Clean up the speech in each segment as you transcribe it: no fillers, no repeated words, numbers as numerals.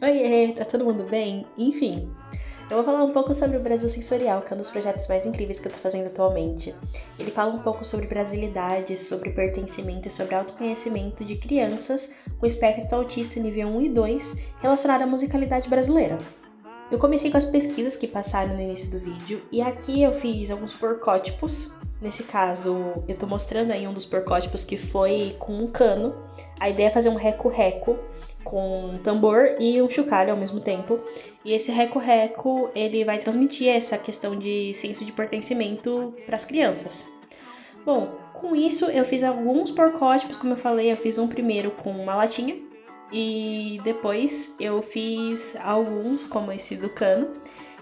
Oiê, tá todo mundo bem? Enfim, eu vou falar um pouco sobre o Brasil Sensorial, que é um dos projetos mais incríveis que eu tô fazendo atualmente. Ele fala um pouco sobre brasilidade, sobre pertencimento e sobre autoconhecimento de crianças com espectro autista nível 1 e 2 relacionado à musicalidade brasileira. Eu comecei com as pesquisas que passaram no início do vídeo e aqui eu fiz alguns porcótipos. Nesse caso, eu tô mostrando aí um dos porcótipos que foi com um cano. A ideia é fazer um reco-reco com um tambor e um chocalho ao mesmo tempo. E esse reco-reco, ele vai transmitir essa questão de senso de pertencimento para as crianças. Bom, com isso eu fiz alguns porcótipos, como eu falei, eu fiz um primeiro com uma latinha e depois eu fiz alguns, como esse do cano.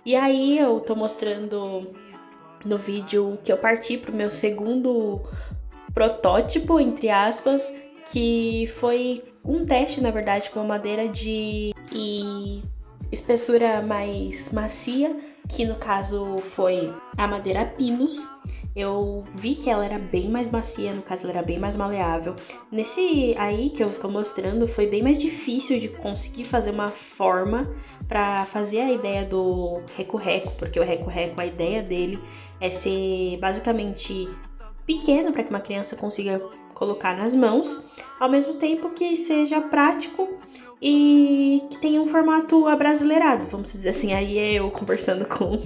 E aí eu tô mostrando no vídeo que eu parti pro meu segundo protótipo, entre aspas, que foi um teste, na verdade, com uma madeira de espessura mais macia, que no caso foi a madeira Pinus. Eu vi que ela era bem mais macia, no caso ela era bem mais maleável. Nesse aí que eu tô mostrando, foi bem mais difícil de conseguir fazer uma forma para fazer a ideia do reco-reco, porque o reco-reco, a ideia dele é ser basicamente pequeno para que uma criança consiga colocar nas mãos, ao mesmo tempo que seja prático e que tenha um formato abrasileirado, vamos dizer assim. Aí é eu conversando com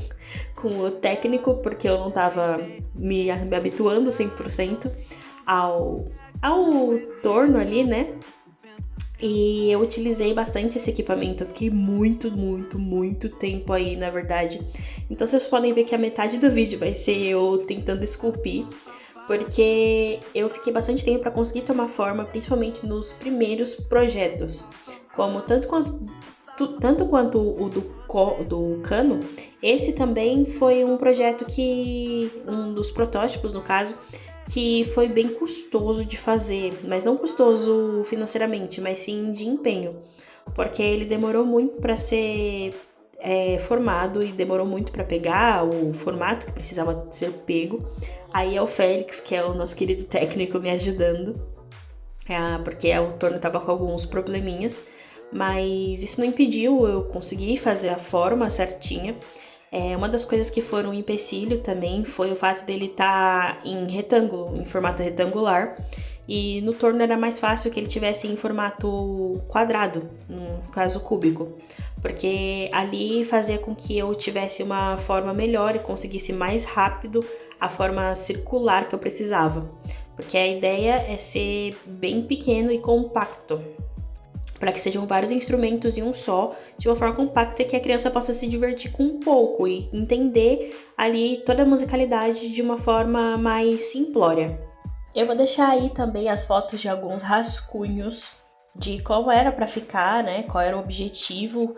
o técnico, porque eu não estava me habituando 100% ao torno ali, né? E eu utilizei bastante esse equipamento, eu fiquei muito tempo aí, na verdade. Então vocês podem ver que a metade do vídeo vai ser eu tentando esculpir, porque eu fiquei bastante tempo para conseguir tomar forma, principalmente nos primeiros projetos. Como tanto quanto o do cano, esse também foi um projeto um dos protótipos no caso, que foi bem custoso de fazer, mas não custoso financeiramente, mas sim de empenho, porque ele demorou muito para ser formado e demorou muito para pegar o formato que precisava ser pego. Aí é o Félix, que é o nosso querido técnico, me ajudando, porque o torno estava com alguns probleminhas, mas isso não impediu eu conseguir fazer a forma certinha. Uma das coisas que foram um empecilho também foi o fato dele estar em retângulo, em formato retangular, e no torno era mais fácil que ele tivesse em formato quadrado, no caso cúbico, porque ali fazia com que eu tivesse uma forma melhor e conseguisse mais rápido a forma circular que eu precisava, porque a ideia é ser bem pequeno e compacto, para que sejam vários instrumentos em um só, de uma forma compacta, que a criança possa se divertir com um pouco e entender ali toda a musicalidade de uma forma mais simplória. Eu vou deixar aí também as fotos de alguns rascunhos de como era para ficar, né? Qual era o objetivo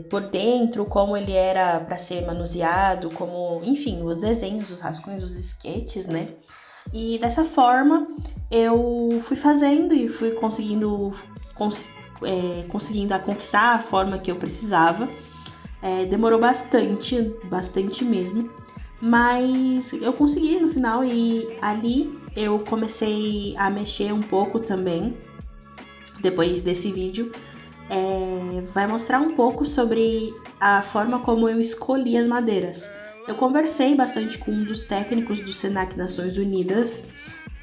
por dentro, como ele era para ser manuseado, como, enfim, os desenhos, os rascunhos, os esquetes, né? E dessa forma eu fui fazendo e fui conseguindo conquistar a forma que eu precisava. Demorou bastante mesmo, mas eu consegui no final e ali eu comecei a mexer um pouco também. Depois desse vídeo, vai mostrar um pouco sobre a forma como eu escolhi as madeiras. Eu conversei bastante com um dos técnicos do Senac Nações Unidas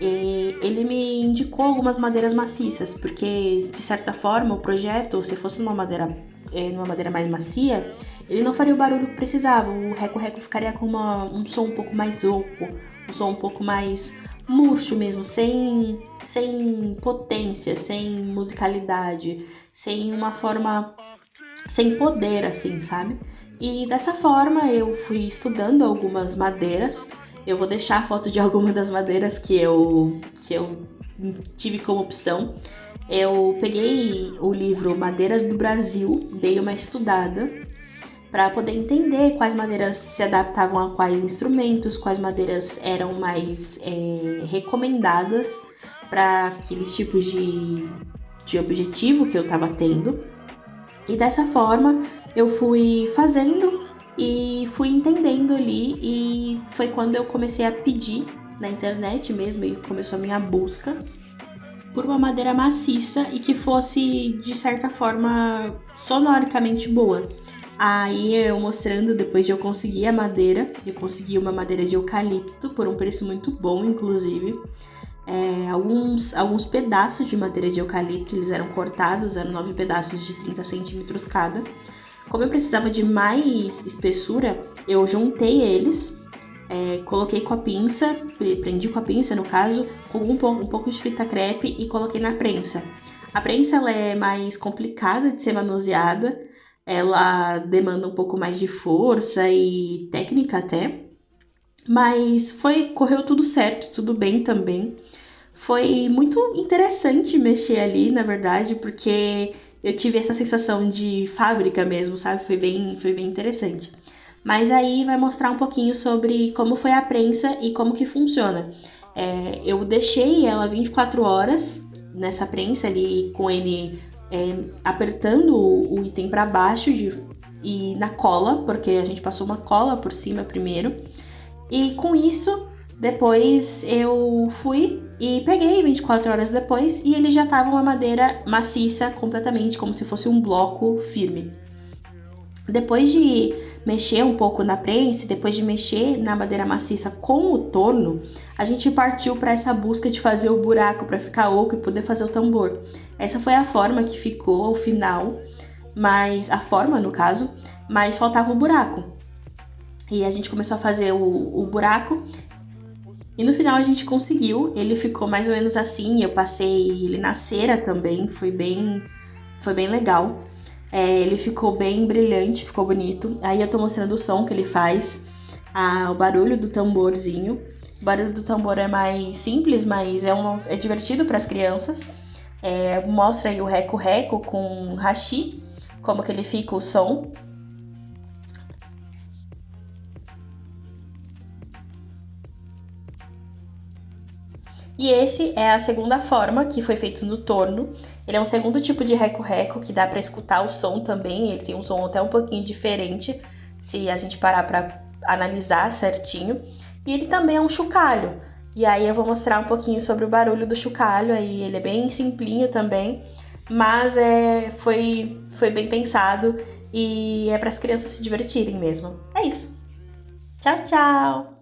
e ele me indicou algumas madeiras maciças, porque de certa forma o projeto, se fosse numa madeira mais macia, ele não faria o barulho que precisava. O reco-reco ficaria com um som um pouco mais oco, um som um pouco mais murcho mesmo, sem potência, sem musicalidade, sem uma forma, sem poder, assim, sabe? E dessa forma eu fui estudando algumas madeiras. Eu vou deixar a foto de alguma das madeiras que eu tive como opção. Eu peguei o livro Madeiras do Brasil, dei uma estudada para poder entender quais madeiras se adaptavam a quais instrumentos, quais madeiras eram mais recomendadas para aqueles tipos de objetivo que eu estava tendo. E dessa forma eu fui fazendo e fui entendendo ali, e foi quando eu comecei a pedir na internet mesmo e começou a minha busca por uma madeira maciça e que fosse, de certa forma, sonoricamente boa. Aí eu mostrando, depois de eu conseguir a madeira, eu consegui uma madeira de eucalipto por um preço muito bom, inclusive. Alguns pedaços de madeira de eucalipto, eles eram cortados, eram 9 pedaços de 30 centímetros cada. Como eu precisava de mais espessura, eu juntei eles, coloquei com a pinça, prendi com a pinça no caso, com um pouco de fita crepe e coloquei na prensa. A prensa ela é mais complicada de ser manuseada, ela demanda um pouco mais de força e técnica até, mas correu tudo certo, tudo bem também. Foi muito interessante mexer ali, na verdade, porque eu tive essa sensação de fábrica mesmo, sabe? Foi bem interessante. Mas aí vai mostrar um pouquinho sobre como foi a prensa e como que funciona. Eu deixei ela 24 horas nessa prensa ali, com ele apertando o item para baixo e na cola, porque a gente passou uma cola por cima primeiro. E com isso, depois eu fui e peguei 24 horas depois e ele já tava uma madeira maciça completamente, como se fosse um bloco firme. Depois de mexer um pouco na prensa, depois de mexer na madeira maciça com o torno, a gente partiu para essa busca de fazer o buraco para ficar oco e poder fazer o tambor. Essa foi a forma que ficou ao final, mas a forma no caso, mas faltava o buraco. E a gente começou a fazer o buraco e no final a gente conseguiu. Ele ficou mais ou menos assim, eu passei ele na cera também, foi bem legal. Ele ficou bem brilhante, ficou bonito. Aí eu tô mostrando o som que ele faz, o barulho do tamborzinho. O barulho do tambor é mais simples, mas é divertido para as crianças. Mostra aí o reco-reco com hashi, como que ele fica o som. E esse é a segunda forma, que foi feito no torno. Ele é um segundo tipo de reco-reco, que dá para escutar o som também. Ele tem um som até um pouquinho diferente, se a gente parar para analisar certinho. E ele também é um chocalho. E aí eu vou mostrar um pouquinho sobre o barulho do chocalho. Aí ele é bem simplinho também, mas foi bem pensado e é para as crianças se divertirem mesmo. É isso. Tchau, tchau!